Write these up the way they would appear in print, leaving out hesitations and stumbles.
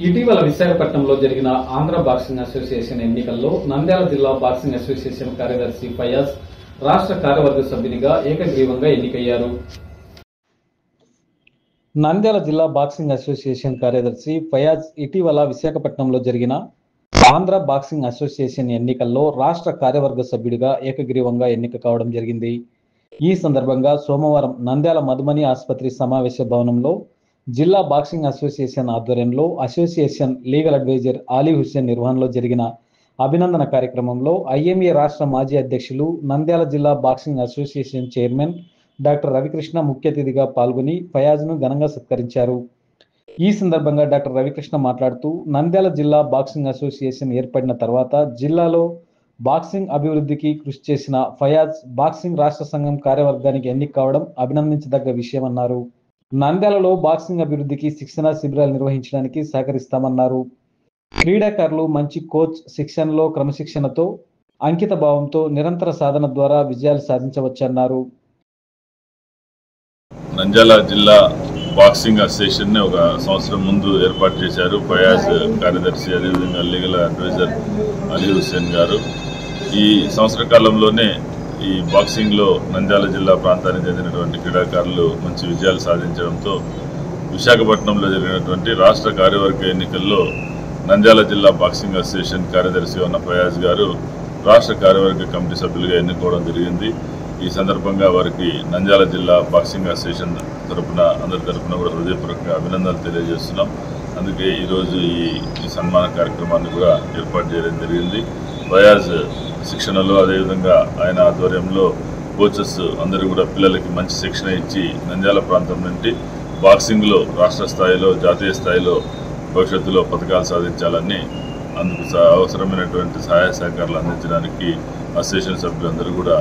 ఇటీవల విశాఖపట్నంలో జరిగిన ఆంధ్ర బాక్సింగ్ అసోసియేషన్ ఎన్నికల్లో నంద్యాల జిల్లా బాక్సింగ్ అసోసియేషన్ కార్యదర్శి ఫయాజ్ రాష్ట్ర కార్యవర్గ సభ్యునిగా ఏకగ్రీవంగా ఎన్నికయ్యారు. నంద్యాల జిల్లా బాక్సింగ్ అసోసియేషన్ కార్యదర్శి ఫయాజ్ ఇటీవల విశాఖపట్నంలో జరిగిన ఆంధ్ర బాక్సింగ్ అసోసియేషన్ ఎన్నికల్లో రాష్ట్ర కార్యవర్గ సభ్యుడిగా ఏకగ్రీవంగా ఎన్నిక కావడం జరిగింది. ఈ సందర్భంగా సోమవారం నంద్యాల మధుమణి ఆసుపత్రి సమావేశ భవనంలో జిల్లా బాక్సింగ్ అసోసియేషన్ ఆధ్వర్యంలో association legal advisor Ali Hussain నిర్వహణలో జరిగిన అభినందన కార్యక్రమంలో ఐఎంఏ రాష్ట్ర మాజీ అధ్యక్షులు నంద్యాల జిల్లా boxing association chairman doctor Ravikrishna ముఖ్య అతిథిగా పాల్గొని ఫయాజ్ను ఘనంగా సత్కరించారు. ఈ సందర్భంగా డాక్టర్ రవికృష్ణ మాట్లాడుతూ నంద్యాల జిల్లా బాక్సింగ్ అసోసియేషన్ ఏర్పడిన తర్వాత జిల్లాలో బాక్సింగ్ అభివృద్ధికి కృషి చేసిన ఫయాజ్ బాక్సింగ్ రాష్ట్ర సంఘం కార్యవర్గానికి ఎన్నిక కావడం అభినందించదగ్గ విషయమన్నారు. నంద్యాలలో బాక్సింగ్ అభివృద్ధికి శిక్షణ శిబిరాలు నిర్వహించడానికి సహకరిస్తామన్నారు. క్రీడాకారులు మంచి కోచ్ శిక్షణలో క్రమశిక్షణతో అంకిత భావంతో నిరంతర సాధన ద్వారా విజయాలు సాధించవచ్చన్నారు. నంద్యాల జిల్లా బాక్సింగ్ అసోసియేషన్ ని ఒక సంవత్సరం ముందు ఏర్పాటు చేశారు. ఫయాజ్ కార్యదర్శి, అదేవిధంగా లీగల్ అడ్వైజర్ అలీ హుస్సేన్ గారు. ఈ సంవత్సర కాలంలోనే ఈ బాక్సింగ్లో నంద్యాల జిల్లా ప్రాంతానికి చెందినటువంటి క్రీడాకారులు మంచి విజయాలు సాధించడంతో విశాఖపట్నంలో జరిగినటువంటి రాష్ట్ర కార్యవర్గ ఎన్నికల్లో నంద్యాల జిల్లా బాక్సింగ్ అసోసియేషన్ కార్యదర్శిగా ఉన్న ఫయాజ్ గారు రాష్ట్ర కార్యవర్గ కమిటీ సభ్యులుగా ఎన్నుకోవడం జరిగింది. ఈ సందర్భంగా వారికి నంద్యాల జిల్లా బాక్సింగ్ అసోసియేషన్ తరఫున అందరి తరఫున కూడా హృదయపూర్వకంగా అభినందనలు తెలియజేస్తున్నాం. అందుకే ఈరోజు ఈ సన్మాన కార్యక్రమాన్ని కూడా ఏర్పాటు చేయడం జరిగింది. ఫయాజ్ శిక్షణలో, అదేవిధంగా ఆయన ఆధ్వర్యంలో కోచెస్ అందరూ కూడా పిల్లలకి మంచి శిక్షణ ఇచ్చి నంద్యాల ప్రాంతం నుండి బాక్సింగ్లో రాష్ట్ర స్థాయిలో, జాతీయ స్థాయిలో భవిష్యత్తులో పథకాలు సాధించాలని, అందుకు అవసరమైనటువంటి సహాయ సహకారాలు అందించడానికి అసోసియేషన్ సభ్యులందరూ కూడా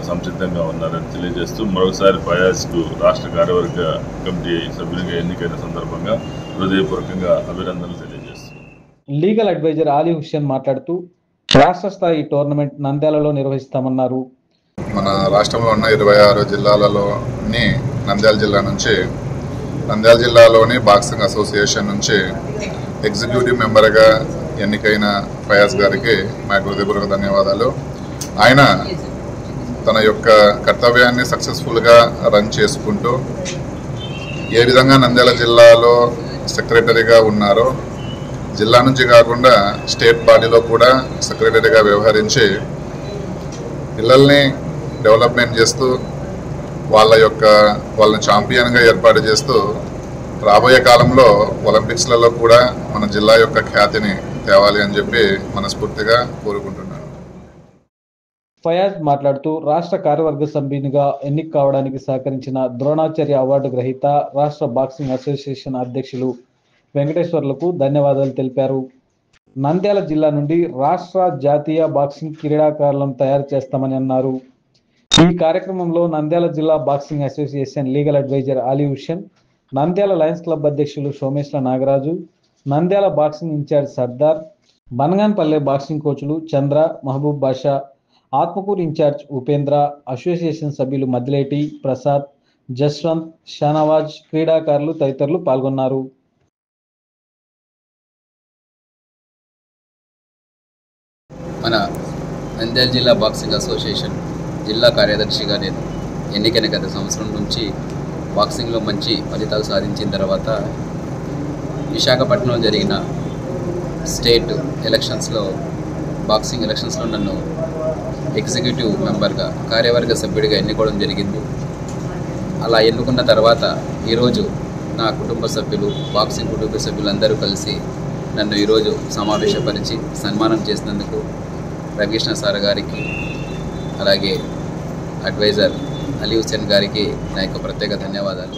సంసిద్ధంగా ఉన్నారని తెలియజేస్తూ మరోసారి ఫయాజ్కు రాష్ట్ర కార్యవర్గ కమిటీ సభ్యునిగా ఎన్నికైన సందర్భంగా హృదయపూర్వకంగా అభినందనలు తెలియజేస్తున్నారు. లీగల్ అడ్వైజర్ ఆలీ హుస్సేన్ మాట్లాడుతూ రాష్ట్ర స్థాయి టోర్నమెంట్ నంద్యాలలో నిర్వహిస్తామన్నారు. మన రాష్ట్రంలో ఉన్న 26 జిల్లాలలోని నంద్యాల జిల్లా నుంచి, నంద్యాల జిల్లాలోని బాక్సింగ్ అసోసియేషన్ నుంచి ఎగ్జిక్యూటివ్ మెంబర్గా ఎన్నికైన ఫయాజ్ గారికి మా హృదయపూర్వక ధన్యవాదాలు. ఆయన తన యొక్క కర్తవ్యాన్ని సక్సెస్ఫుల్గా రన్ చేసుకుంటూ ఏ విధంగా నంద్యాల జిల్లాలో సెక్రటరీగా ఉన్నారో, జిల్లా నుంచి కాకుండా స్టేట్ బాడీలో కూడా సెక్రటరీగా వ్యవహరించి పిల్లల్ని డెవలప్మెంట్ చేస్తూ వాళ్ళని ఛాంపియన్గా ఏర్పాటు చేస్తూ రాబోయే కాలంలో ఒలింపిక్స్లలో కూడా మన జిల్లా యొక్క ఖ్యాతిని తేవాలి అని చెప్పి మనస్ఫూర్తిగా కోరుకుంటున్నాను. ఫయాజ్ మాట్లాడుతూ రాష్ట్ర కార్యవర్గ సభ్యునిగా ఎన్నిక కావడానికి సహకరించిన ద్రోణాచార్య అవార్డు గ్రహీత రాష్ట్ర బాక్సింగ్ అసోసియేషన్ అధ్యక్షులు వెంకటేశ్వర్లకు ధన్యవాదాలు తెలిపారు. నంద్యాల జిల్లా నుండి రాష్ట్ర, జాతీయ బాక్సింగ్ క్రీడాకారులను తయారు చేస్తామని అన్నారు. ఈ కార్యక్రమంలో నంద్యాల జిల్లా boxing association legal advisor Ali Hussain, Nandyal lions club అధ్యక్షులు Someshla Nagaraju, Nandyal boxing incharge Sardar, Banaganapalle boxing కోచ్లు చంద్ర, మహబూబ్ బాషా, ఆత్మకూరు ఇన్ఛార్జ్ ఉపేంద్ర, అసోసియేషన్ సభ్యులు మద్దిలేటి, ప్రసాద్, జస్వంత్, షానవాజ్, క్రీడాకారులు తదితరులు పాల్గొన్నారు. మన నంద్యాల జిల్లా బాక్సింగ్ అసోసియేషన్ జిల్లా కార్యదర్శిగా నేను ఎన్నికైన గత సంవత్సరం నుంచి బాక్సింగ్లో మంచి ఫలితాలు సాధించిన తర్వాత విశాఖపట్నంలో జరిగిన స్టేట్ ఎలక్షన్స్లో, బాక్సింగ్ ఎలక్షన్స్లో నన్ను ఎగ్జిక్యూటివ్ మెంబర్గా, కార్యవర్గ సభ్యుడిగా ఎన్నుకోవడం జరిగింది. అలా ఎన్నుకున్న తర్వాత ఈరోజు నా కుటుంబ సభ్యులు, బాక్సింగ్ కుటుంబ సభ్యులందరూ కలిసి నన్ను ఈరోజు సమావేశపరిచి సన్మానం చేసినందుకు రవికృష్ణ సార్ గారికి, అలాగే అడ్వైజర్ అలీ హుస్సేన్ గారికి నా యొక్క ప్రత్యేక ధన్యవాదాలు.